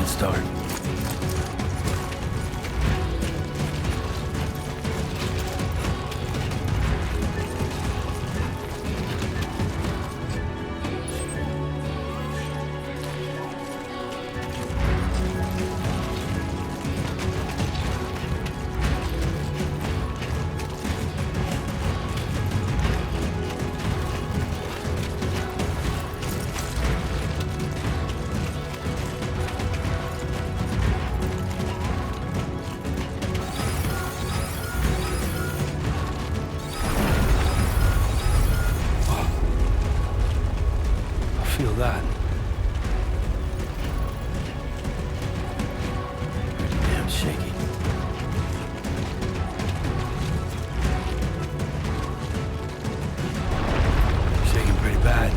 good start. Feel that. Pretty damn shaky. Shaking pretty bad.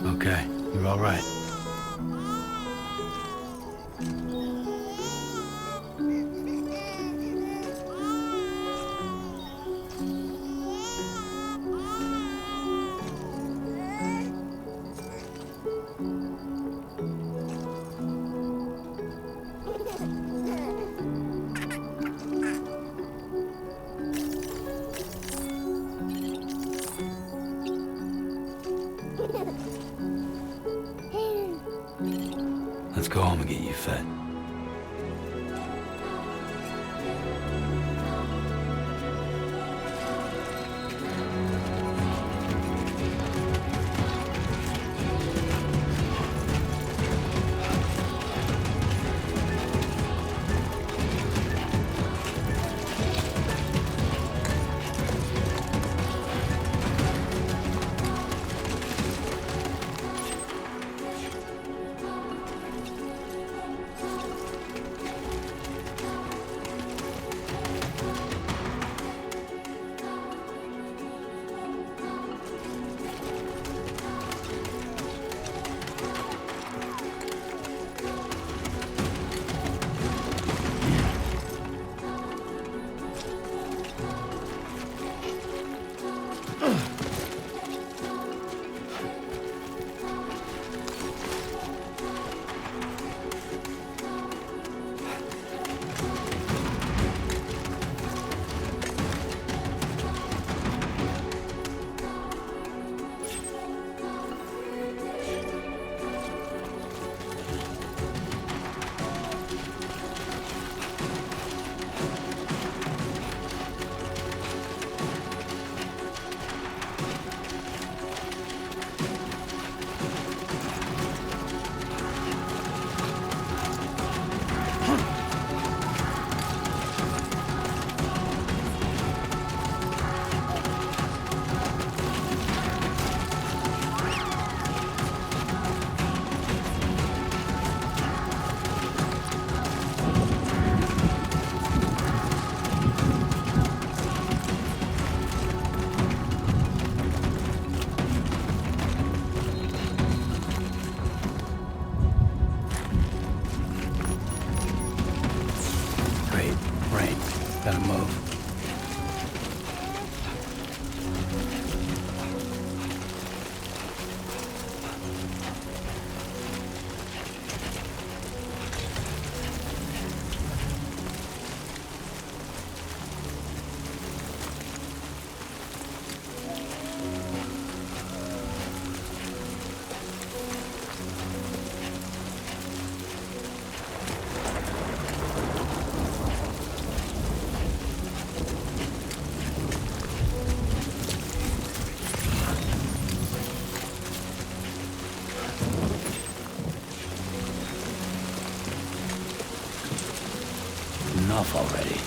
Okay, you're all right. Let's go home and get you fed. Gotta move. Enough already.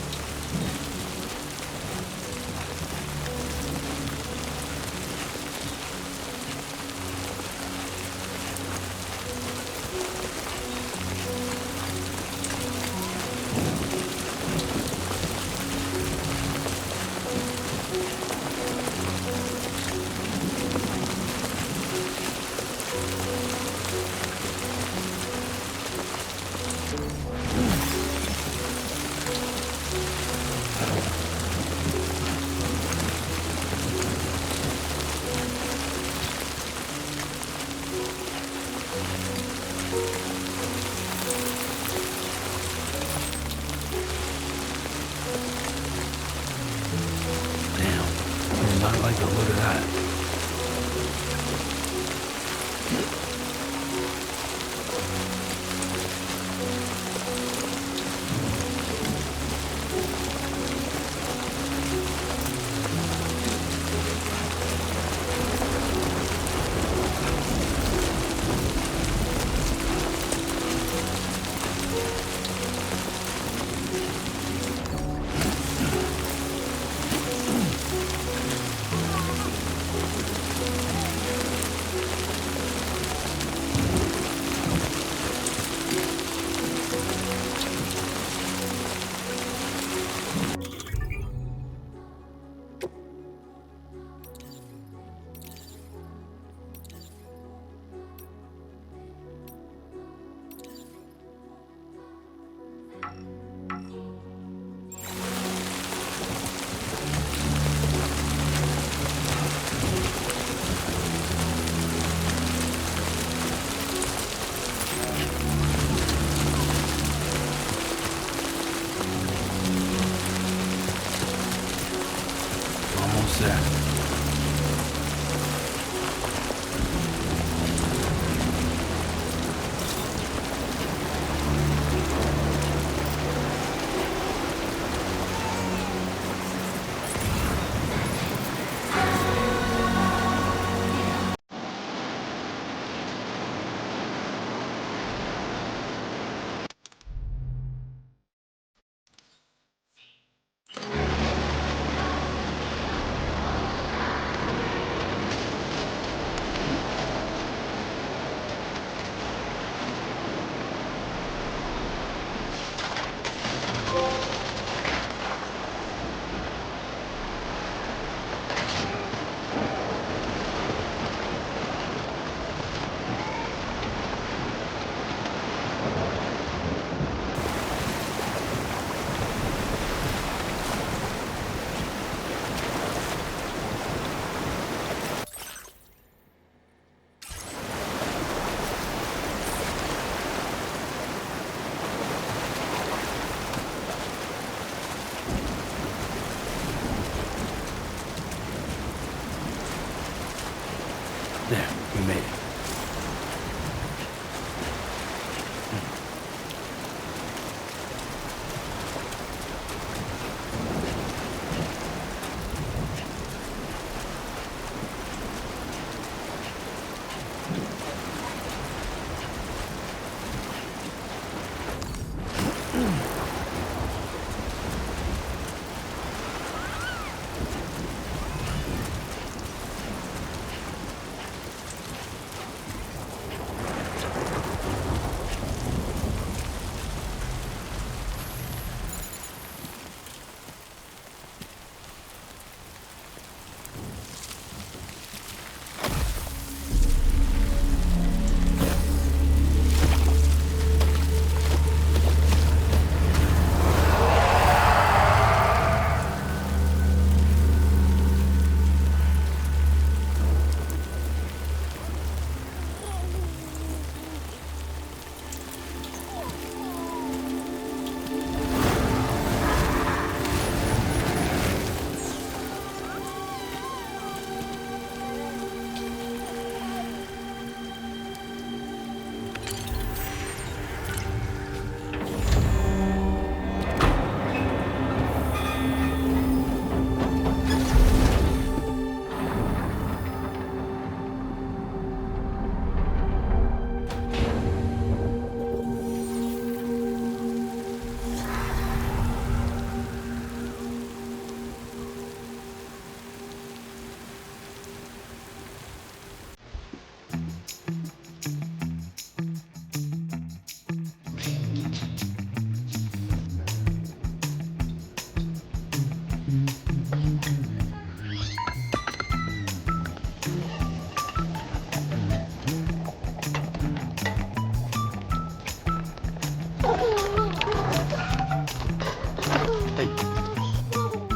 like the look of that. Almost there. There, we made it.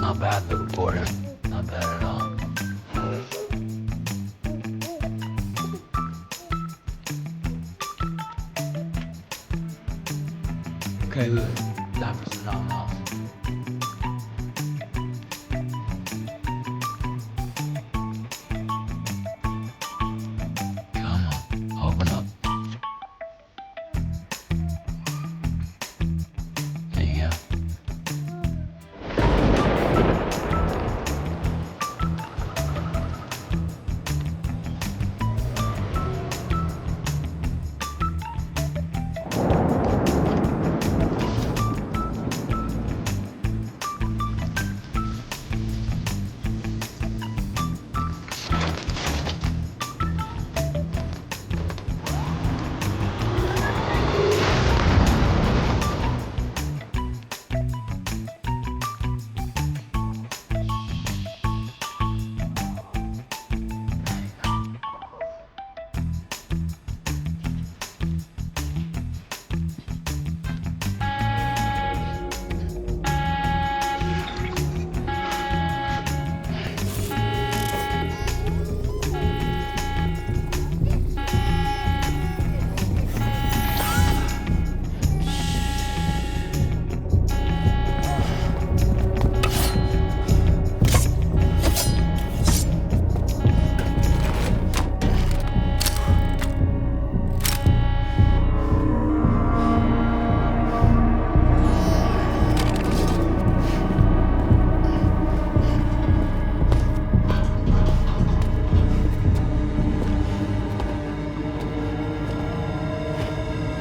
Not bad, little porter. Not bad at all. Okay, good. Time for some nom-noms.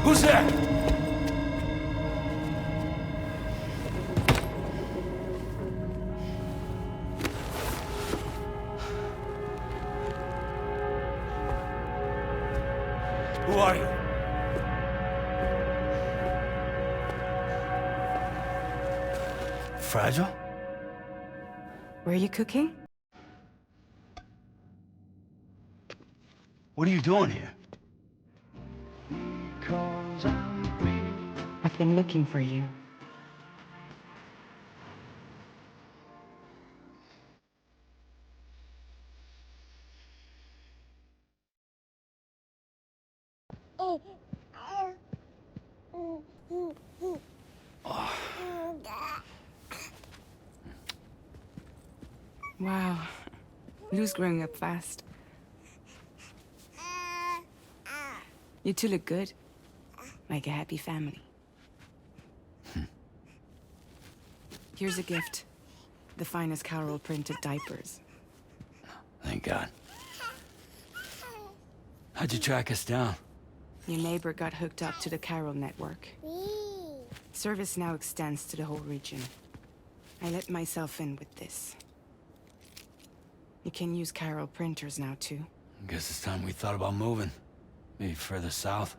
Who's there? Who are you? Fragile? Were you cooking? What are you doing here? I've been looking for you. Wow. Lou's growing up fast. You two look good. Like a happy family. Here's a gift. The finest Carol printed diapers. Thank God. How'd you track us down? Your neighbor got hooked up to the Carol network. Service now extends to the whole region. I let myself in with this. You can use Carol printers now, too. Guess it's time we thought about moving. Maybe further south.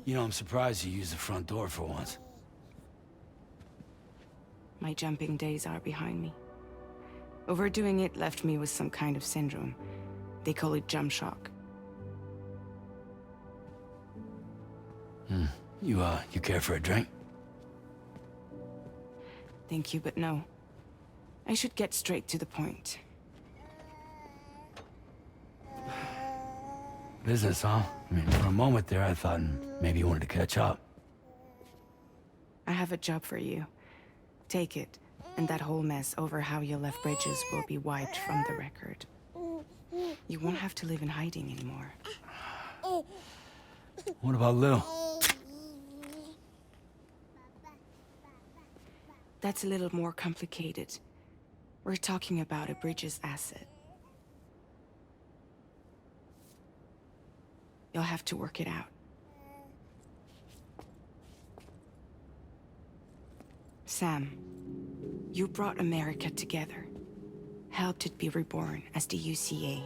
You know, I'm surprised you used the front door for once. My jumping days are behind me. Overdoing it left me with some kind of syndrome. They call it jump shock. You care for a drink? Thank you, but no. I should get straight to the point. Business, huh? I mean, for a moment there, I thought maybe you wanted to catch up. I have a job for you. Take it, and that whole mess over how you left Bridges will be wiped from the record. You won't have to live in hiding anymore. What about Lou? That's a little more complicated. We're talking about a Bridges asset. You'll have to work it out. Sam, you brought America together. Helped it be reborn as the UCA.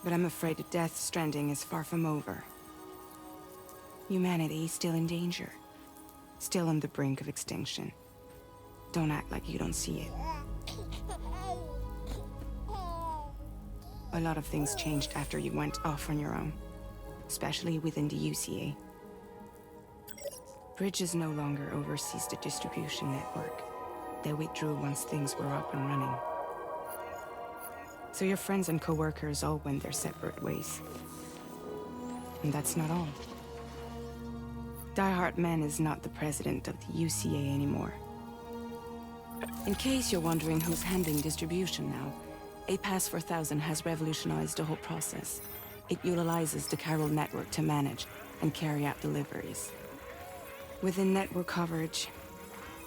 But I'm afraid the Death Stranding is far from over. Humanity is still in danger. Still on the brink of extinction. Don't act like you don't see it. A lot of things changed after you went off on your own. Especially within the UCA. Bridges no longer oversees the distribution network. They withdrew once things were up and running. So your friends and co-workers all went their separate ways. And that's not all. Die Hard Man is not the president of the UCA anymore. In case you're wondering who's handling distribution now, A Pass 4000 has revolutionized the whole process. It utilizes the Carol network to manage and carry out deliveries. Within network coverage,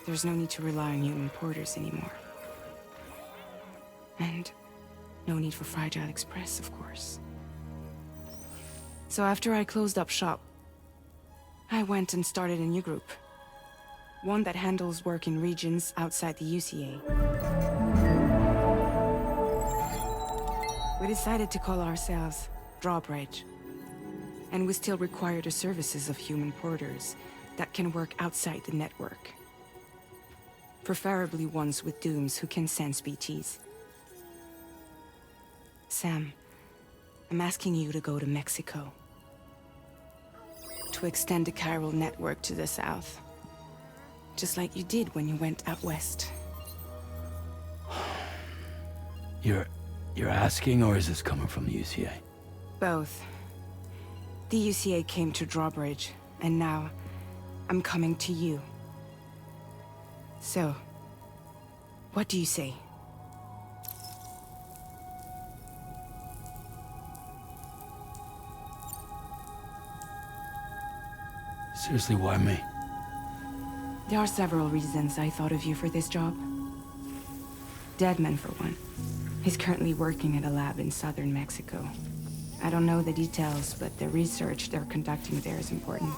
there's no need to rely on human porters anymore. And no need for Fragile Express, of course. So after I closed up shop, I went and started a new group. One that handles work in regions outside the UCA. We decided to call ourselves Drawbridge. And we still require the services of human porters that can work outside the network. Preferably ones with dooms who can sense BTs. Sam, I'm asking you to go to Mexico. To extend the Carol network to the south. Just like you did when you went out west. You're asking, or is this coming from the UCA? Both. The UCA came to Drawbridge, and now I'm coming to you. So, what do you say? Seriously, why me? There are several reasons I thought of you for this job. Deadman, for one. He's currently working at a lab in southern Mexico. I don't know the details, but the research they're conducting there is important.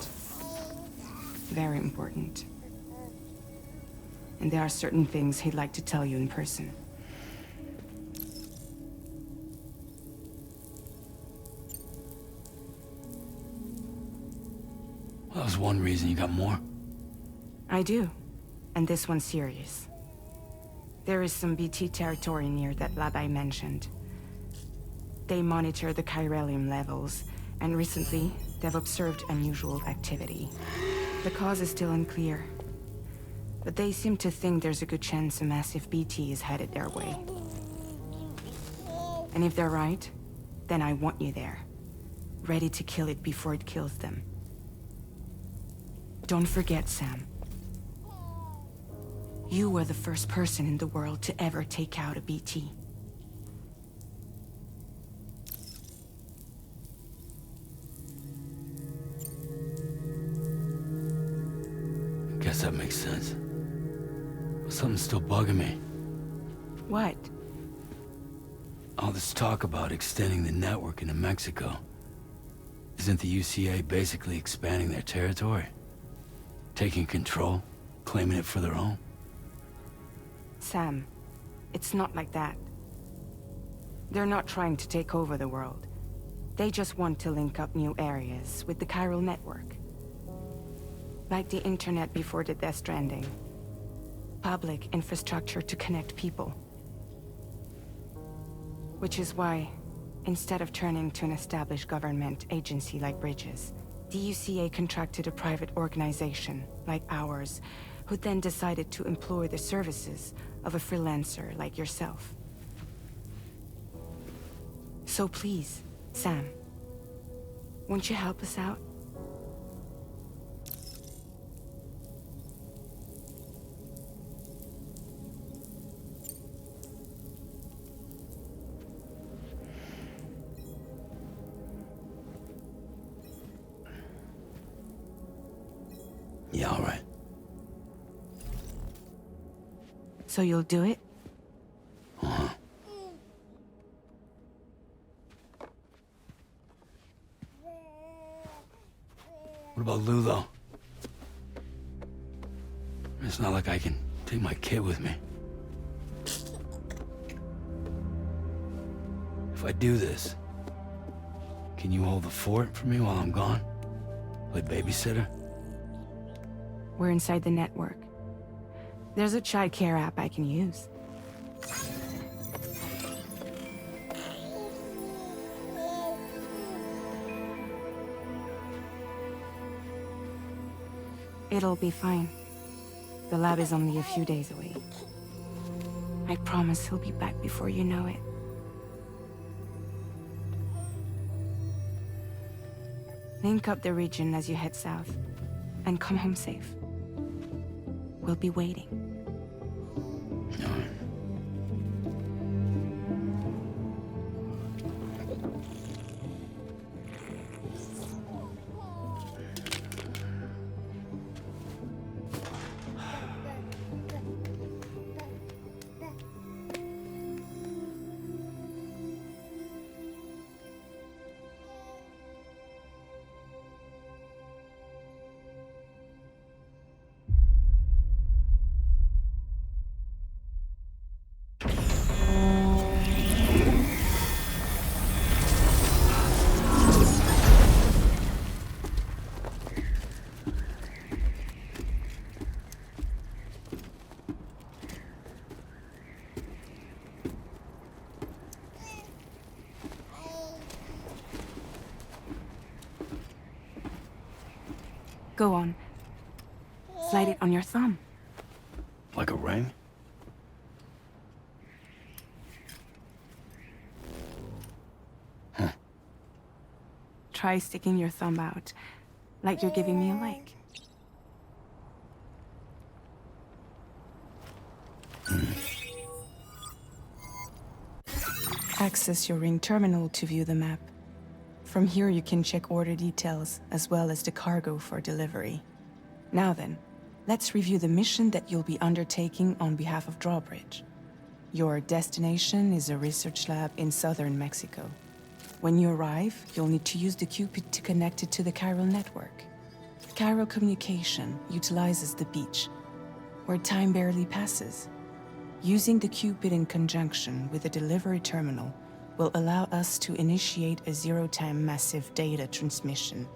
Very important. And there are certain things he'd like to tell you in person. Well, that was one reason. You got more? I do. And this one's serious. There is some BT territory near that lab I mentioned. They monitor the chiralium levels, and recently, they've observed unusual activity. The cause is still unclear, but they seem to think there's a good chance a massive BT is headed their way. And if they're right, then I want you there, ready to kill it before it kills them. Don't forget, Sam. You were the first person in the world to ever take out a BT. Guess that makes sense. But something's still bugging me. What? All this talk about extending the network into Mexico. Isn't the UCA basically expanding their territory? Taking control? Claiming it for their own? Sam, it's not like that. They're not trying to take over the world. They just want to link up new areas with the chiral network. Like the internet before the Death Stranding. Public infrastructure to connect people. Which is why, instead of turning to an established government agency like Bridges, the UCA contracted a private organization, like ours, who then decided to employ the services of a freelancer like yourself. So please, Sam, won't you help us out? Yeah, all right. So you'll do it? Uh-huh. What about Lou, though? It's not like I can take my kid with me. If I do this, can you hold the fort for me while I'm gone? Play babysitter? We're inside the network. There's a child care app I can use. It'll be fine. The lab is only a few days away. I promise he'll be back before you know it. Link up the region as you head south, and come home safe. We'll be waiting. All right. Go on. Slide it on your thumb. Like a ring? Huh. Try sticking your thumb out, like you're giving me a like. Access your ring terminal to view the map. From here you can check order details, as well as the cargo for delivery. Now then, Let's review the mission that you'll be undertaking on behalf of Drawbridge. Your destination is a research lab in southern Mexico. When you arrive, you'll need to use the Cupid to connect it to the chiral network. Chiral communication utilizes the beach, where time barely passes. Using the Cupid in conjunction with a delivery terminal will allow us to initiate a zero-time massive data transmission.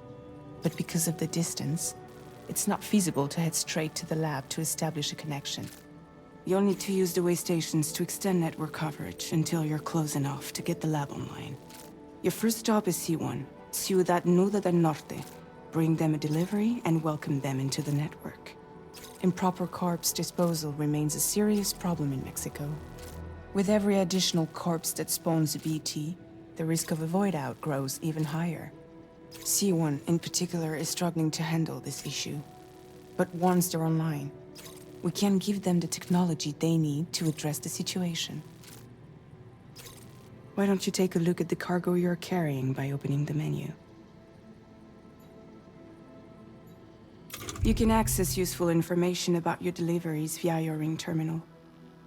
But because of the distance, it's not feasible to head straight to the lab to establish a connection. You'll need to use the way stations to extend network coverage until you're close enough to get the lab online. Your first stop is C1, Ciudad Nuda del Norte. Bring them a delivery and welcome them into the network. Improper corpse disposal remains a serious problem in Mexico. With every additional corpse that spawns a BT, the risk of a void out grows even higher. C1 in particular is struggling to handle this issue. But once they're online, we can give them the technology they need to address the situation. Why don't you take a look at the cargo you're carrying by opening the menu? You can access useful information about your deliveries via your ring terminal.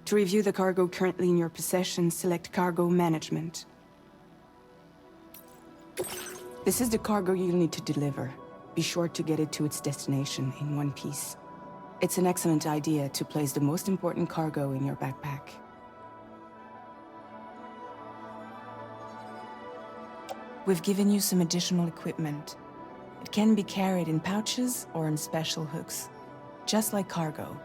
To review the cargo currently in your possession, select Cargo Management. This is the cargo you'll need to deliver. Be sure to get it to its destination in one piece. It's an excellent idea to place the most important cargo in your backpack. We've given you some additional equipment. It can be carried in pouches or in special hooks, just like cargo.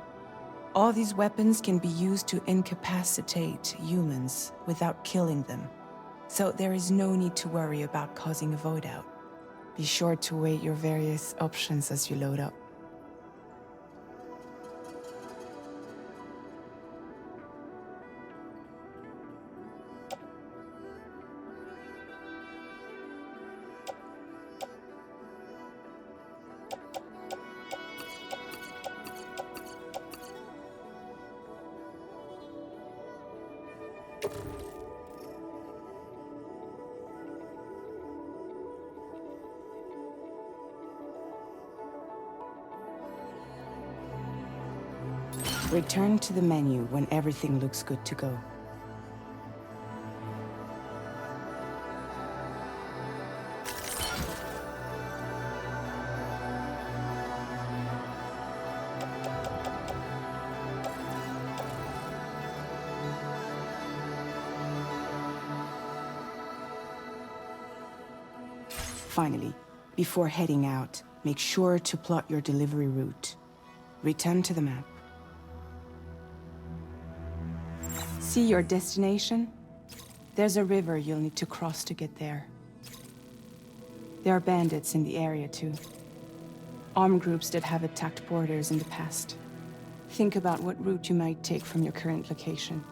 All these weapons can be used to incapacitate humans without killing them. So there is no need to worry about causing a void out. Be sure to weigh your various options as you load up. Return to the menu when everything looks good to go. Finally, before heading out, make sure to plot your delivery route. Return to the map. See your destination? There's a river you'll need to cross to get there. There are bandits in the area too. Armed groups that have attacked borders in the past. Think about what route you might take from your current location.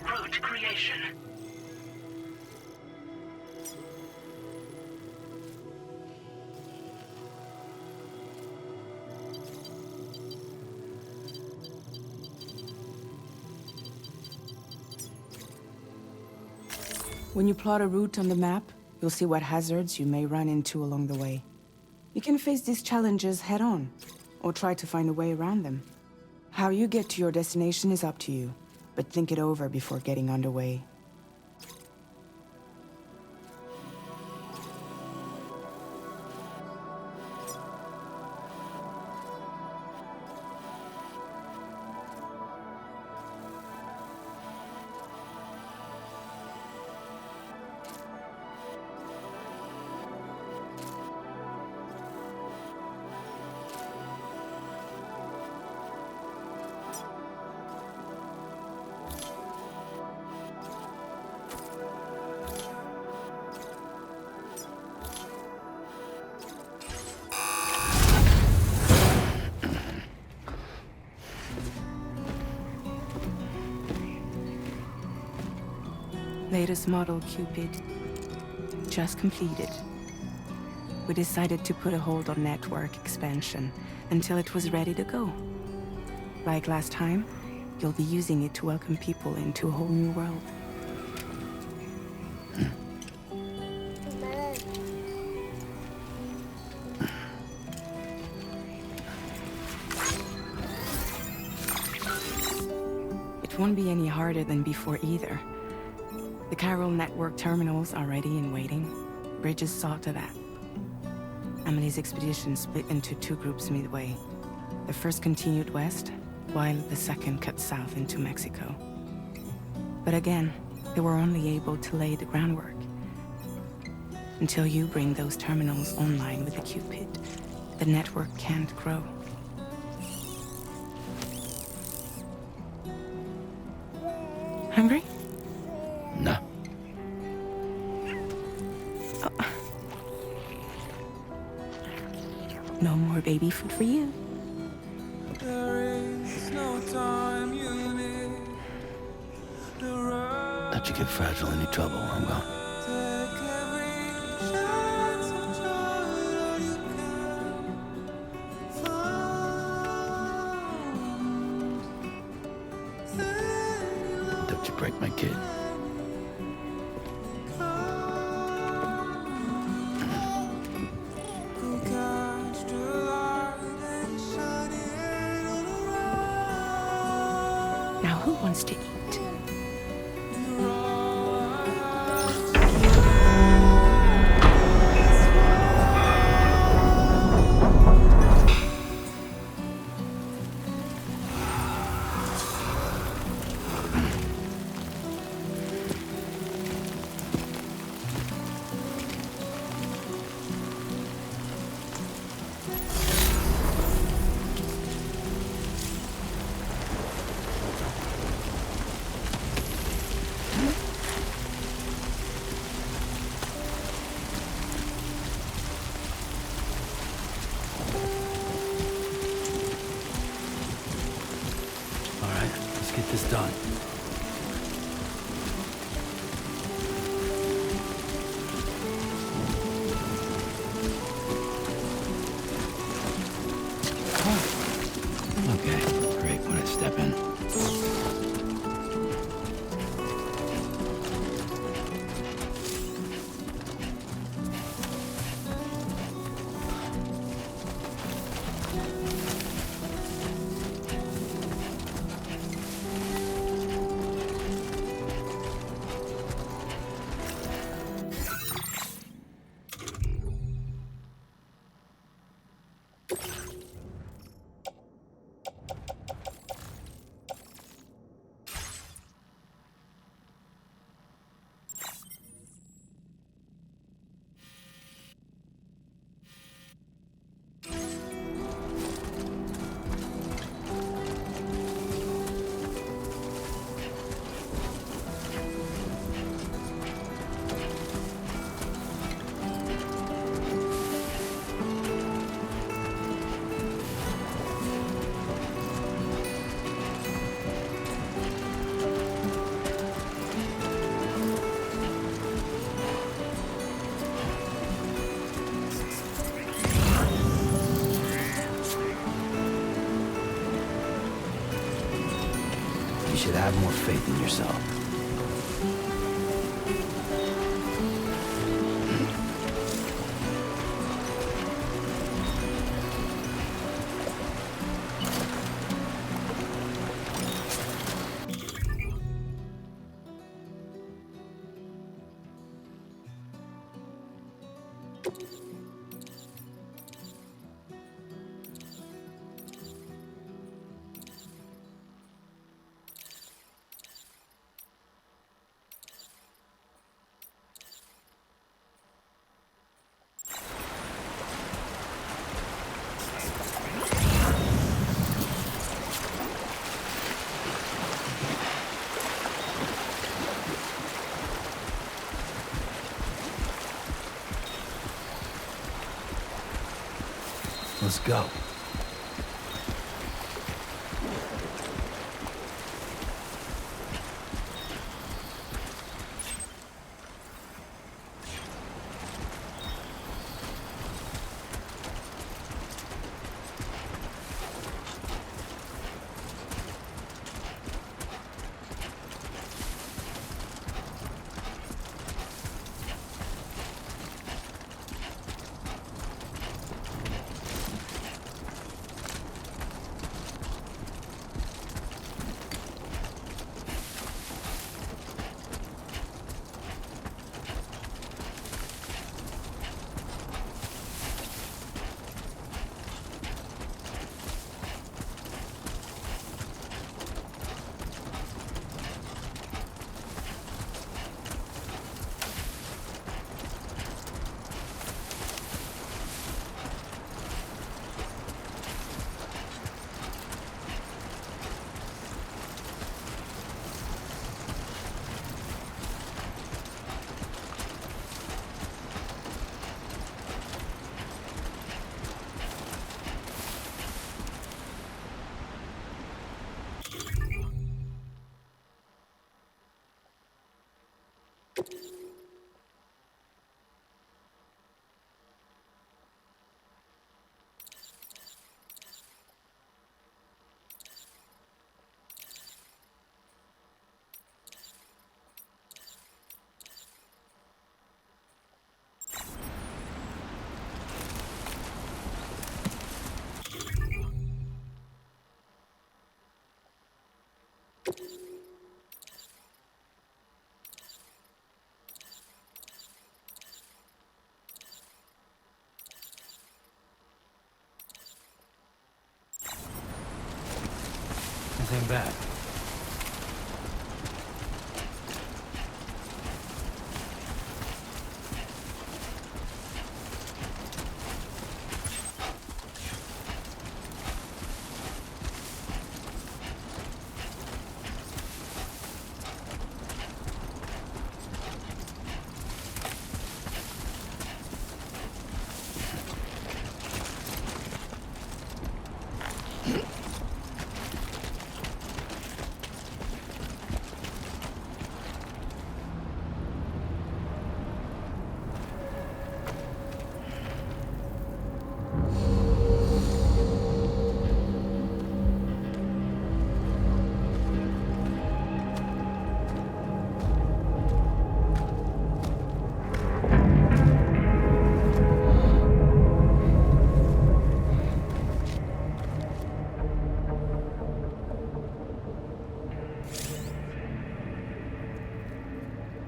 Route creation. When you plot a route on the map, you'll see what hazards you may run into along the way. You can face these challenges head-on, or try to find a way around them. How you get to your destination is up to you, but think it over before getting underway. Latest model Cupid. Just completed. We decided to put a hold on network expansion until it was ready to go. Like last time, you'll be using it to welcome people into a whole new world. It won't be any harder than before either. The Chiral network terminals are ready and waiting. Bridges saw to that. Emily's expedition split into two groups midway. The first continued west, while the second cut south into Mexico. But again, they were only able to lay the groundwork. Until you bring those terminals online with the Cupid, the network can't grow. Hungry? No. No more baby food for you. Let you get fragile any trouble, I'm gone. Don't you break my kid. Now who wants to eat? Get this done. Okay, great when I step in. You should have more faith in yourself. Let's go. Nothing bad.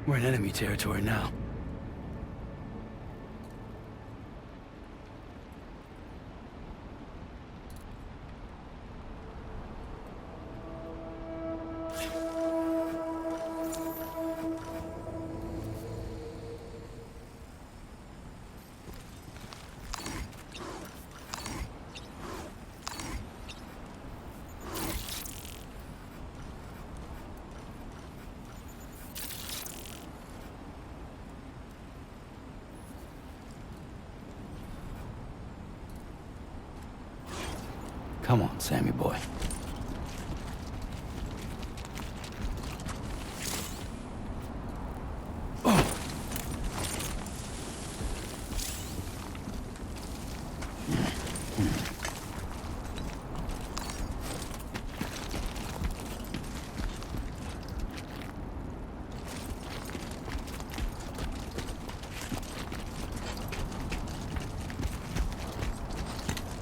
We're in enemy territory now. Come on, Sammy boy.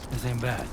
This ain't bad.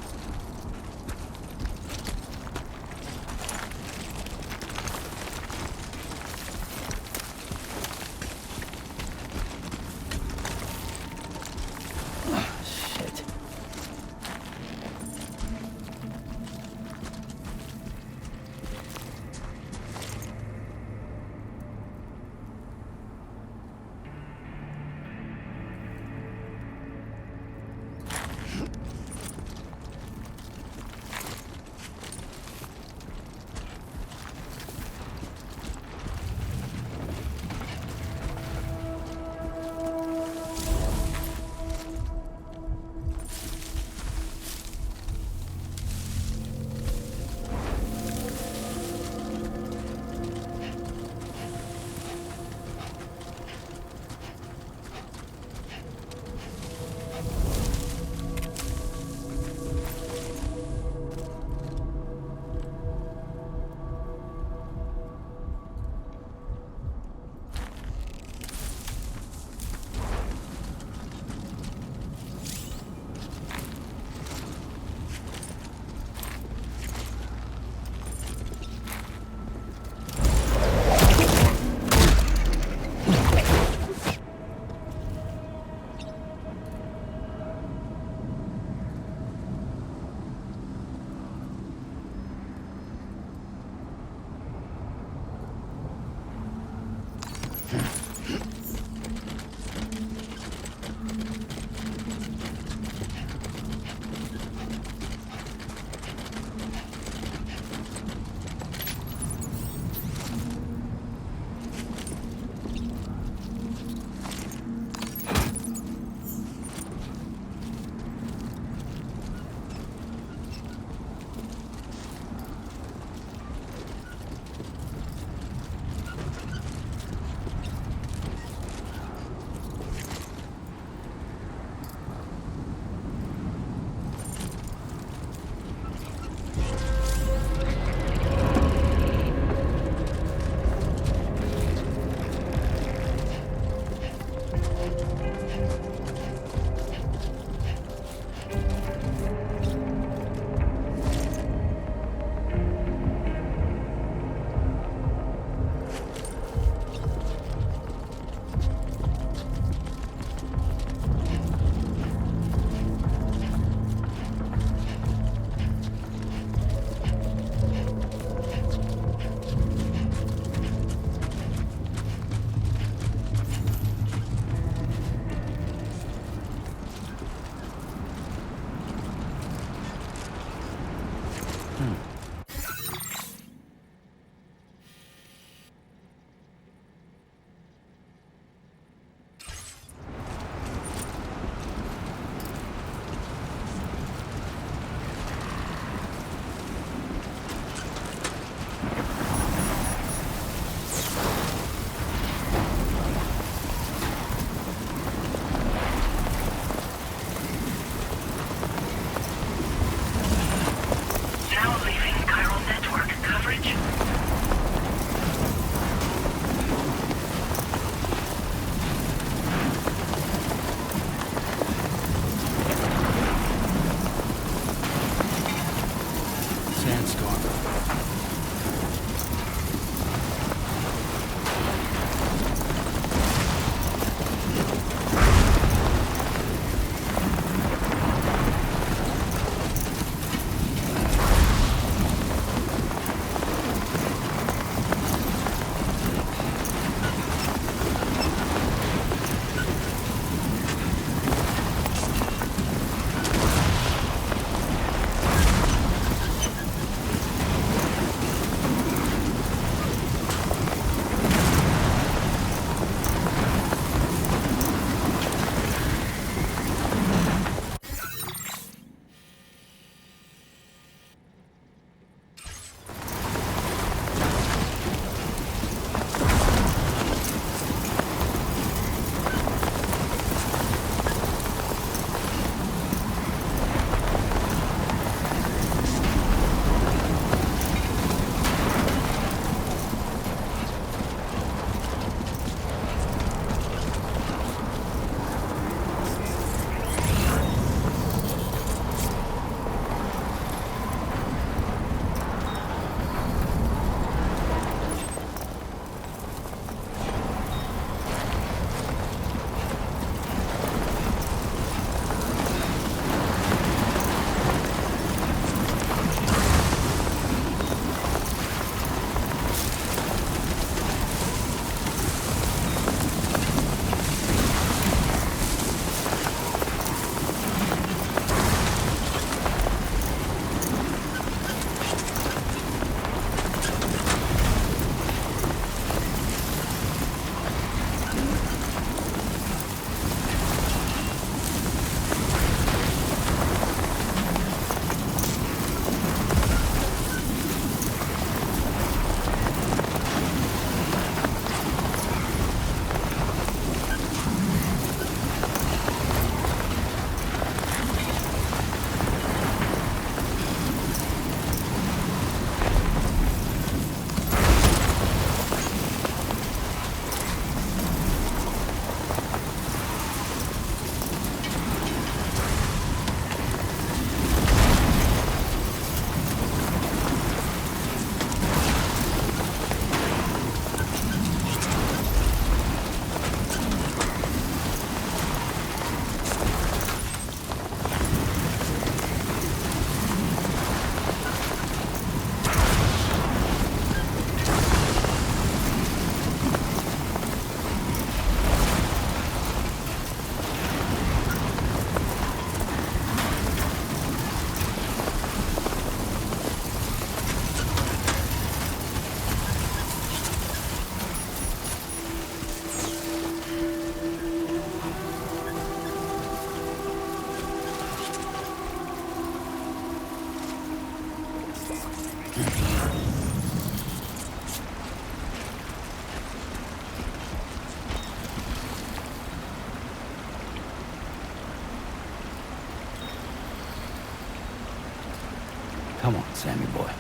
Come on, Sammy boy.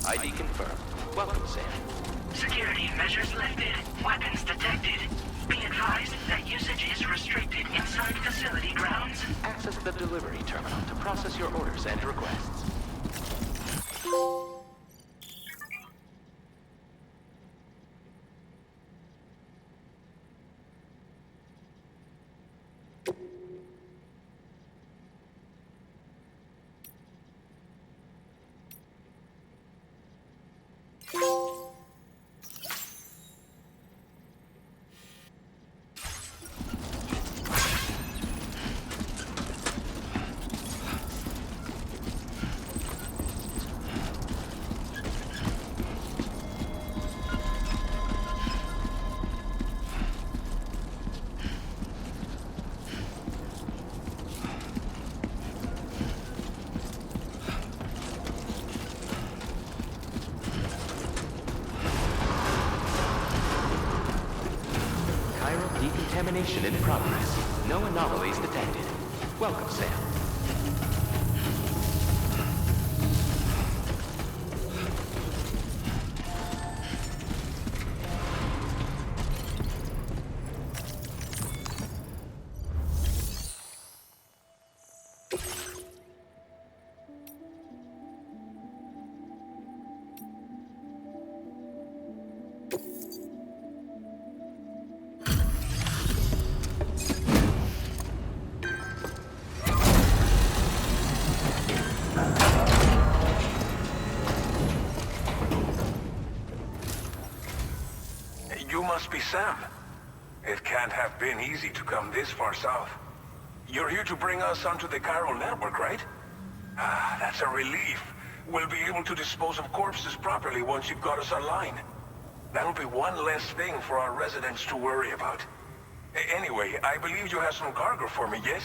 ID confirmed. Welcome, Sam. Security measures lifted. Weapons detected. Be advised that usage is restricted inside facility grounds. Access the delivery terminal to process your orders and requests. Decontamination in progress. No anomalies detected. Welcome, Sam. You must be Sam. It can't have been easy to come this far south. You're here to bring us onto the chiral network, right? Ah, that's a relief. We'll be able to dispose of corpses properly once you've got us online. That'll be one less thing for our residents to worry about. Anyway, I believe you have some cargo for me, yes?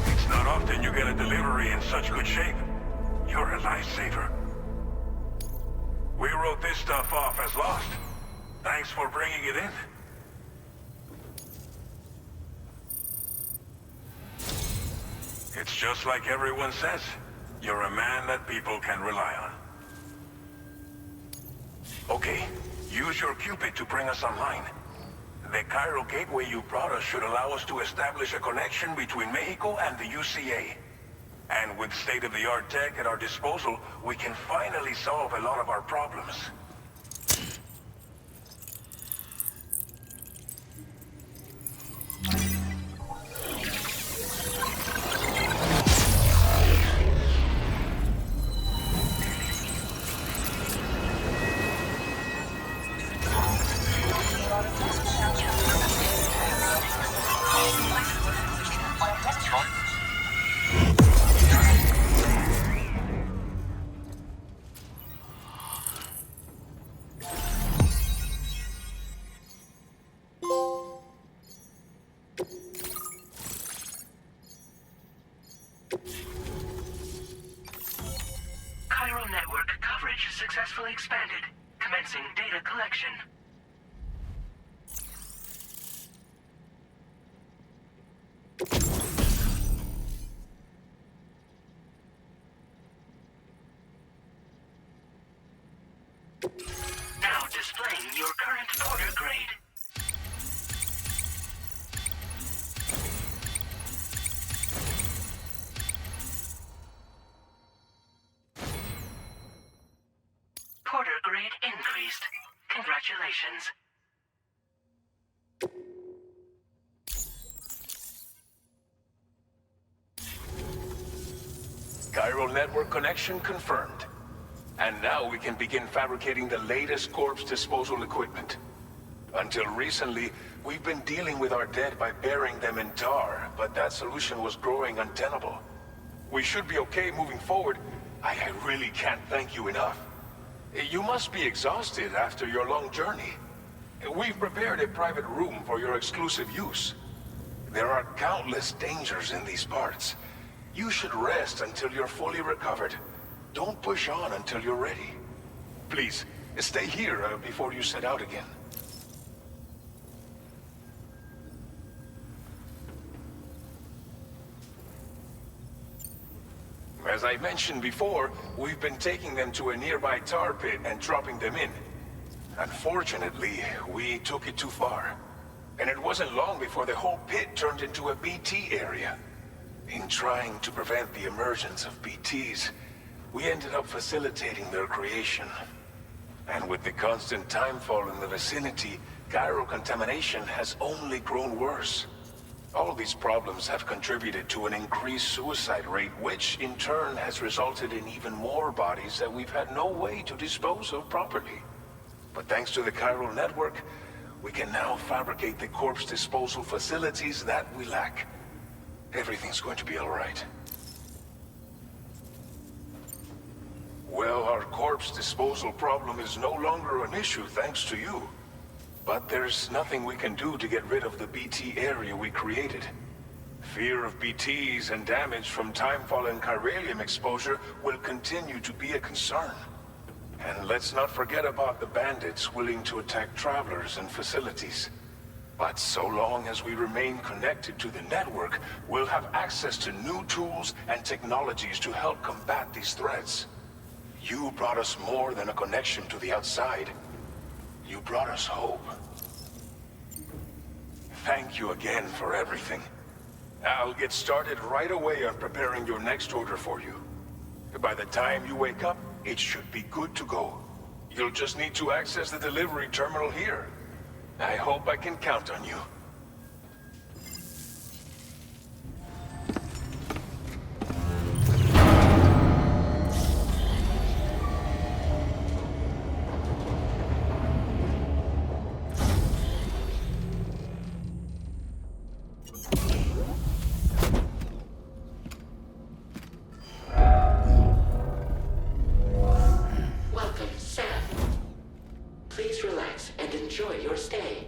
It's not often you get a delivery in such good shape. You're a lifesaver. We wrote this stuff off as lost. Thanks for bringing it in. It's just like everyone says. You're a man that people can rely on. Okay, use your Cupid to bring us online. The chiral gateway you brought us should allow us to establish a connection between Mexico and the UCA. And with state-of-the-art tech at our disposal, we can finally solve a lot of our problems. Chiral network coverage successfully expanded. Commencing data collection. Now displaying your current order grade. operations. Chiral network connection confirmed. And now we can begin fabricating the latest corpse disposal equipment. Until recently, we've been dealing with our dead by burying them in tar, but that solution was growing untenable. We should be okay moving forward. I really can't thank you enough. You must be exhausted after your long journey. We've prepared a private room for your exclusive use. There are countless dangers in these parts. You should rest until you're fully recovered. Don't push on until you're ready. Please, stay here before you set out again. As I mentioned before, we've been taking them to a nearby tar pit and dropping them in. Unfortunately, we took it too far. And it wasn't long before the whole pit turned into a BT area. In trying to prevent the emergence of BTs, we ended up facilitating their creation. And with the constant timefall in the vicinity, chiral contamination has only grown worse. All these problems have contributed to an increased suicide rate, which in turn has resulted in even more bodies that we've had no way to dispose of properly. But thanks to the chiral network, we can now fabricate the corpse disposal facilities that we lack. Everything's going to be all right. Well, our corpse disposal problem is no longer an issue thanks to you. But there's nothing we can do to get rid of the BT area we created. Fear of BTs and damage from timefall and chiralium exposure will continue to be a concern. And let's not forget about the bandits willing to attack travelers and facilities. But so long as we remain connected to the network, we'll have access to new tools and technologies to help combat these threats. You brought us more than a connection to the outside. You brought us hope. Thank you again for everything. I'll get started right away on preparing your next order for you. By the time you wake up, it should be good to go. You'll just need to access the delivery terminal here. I hope I can count on you. Welcome, Sam. Please relax and enjoy your stay.